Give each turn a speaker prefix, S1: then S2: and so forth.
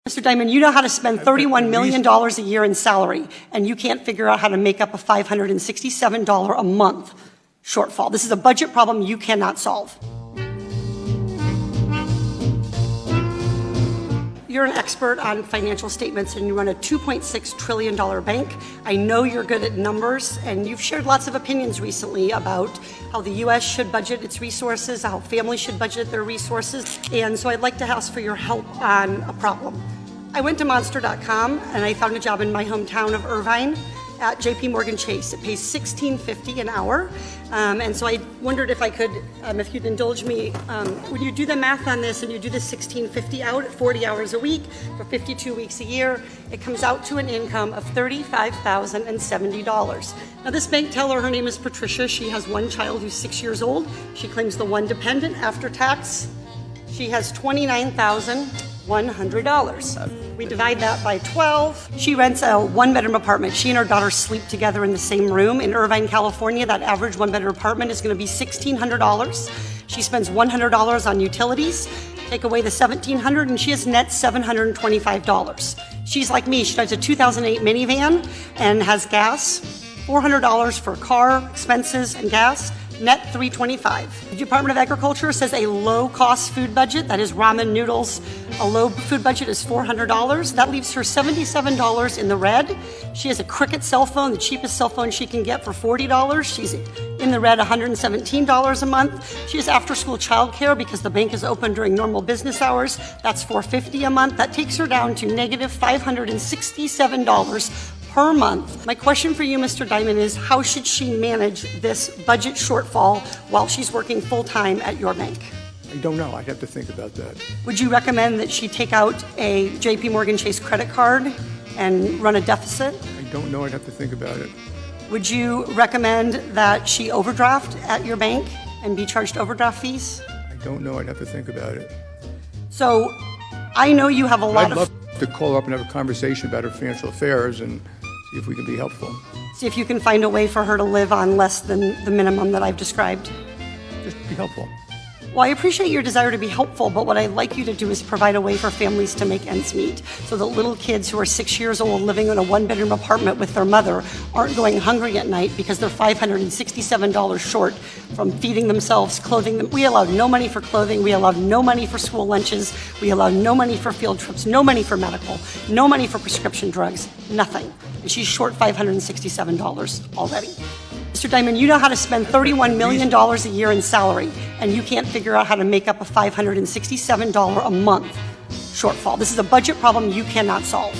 S1: Mr. Diamond, you know how to spend $31 million a year in salary, and you can't figure out how to make up a $567 a month shortfall. This is a budget problem you cannot solve. You're an expert on financial statements and you run a $2.6 trillion bank. I know you're good at numbers, and you've shared lots of opinions recently about how the U.S. should budget its resources, how families should budget their resources, and so I'd like to ask for your help on a problem. I went to Monster.com and I found a job in my hometown of Irvine at JP Morgan Chase. It pays $16.50 an hour, and so I wondered if I could, if you'd indulge me, when you do the math on this and you do the $16.50 out at 40 hours a week for 52 weeks a year, it comes out to an income of $35,070. Now this bank teller, her name is Patricia. She has one child who's 6 years old. She claims the one dependent after tax. She has $29,100. We divide that by 12. She rents a one-bedroom apartment. She and her daughter sleep together in the same room. In Irvine, California, that average one-bedroom apartment is going to be $1,600. She spends $100 on utilities. Take away the $1,700 and she has net $725. She's like me. She drives a 2008 minivan and has gas, $400 for car expenses and gas. Net $325. The Department of Agriculture says a low-cost food budget, that is ramen noodles, a low food budget is $400. That leaves her $77 in the red. She has a Cricket cell phone, the cheapest cell phone she can get for $40. She's in the red $117 a month. She has after-school childcare because the bank is open during normal business hours. That's $450 a month. That takes her down to negative $567 per month. My question for you, Mr. Diamond, is how should she manage this budget shortfall while she's working full-time at your bank?
S2: I don't know. I'd have to think about that.
S1: Would you recommend that she take out a JP Morgan Chase credit card and run a deficit?
S2: I don't know. I'd have to think about it.
S1: Would you recommend that she overdraft at your bank and be charged overdraft fees?
S2: I don't know. I'd have to think about it.
S1: So I know you have a lot
S2: I'd love to call her up and have a conversation about her financial affairs and see if we can be helpful.
S1: See if you can find a way for her to live on less than the minimum that I've described.
S2: Just be helpful.
S1: Well, I appreciate your desire to be helpful, but what I'd like you to do is provide a way for families to make ends meet so that little kids who are 6 years old living in a one-bedroom apartment with their mother aren't going hungry at night because they're $567 short from feeding themselves, clothing them. We allowed no money for clothing. We allowed no money for school lunches. We allowed no money for field trips, no money for medical, no money for prescription drugs, nothing. And she's short $567 already. Mr. Diamond, you know how to spend $31 million a year in salary, and you can't figure out how to make up a $567 a month shortfall. This is a budget problem you cannot solve.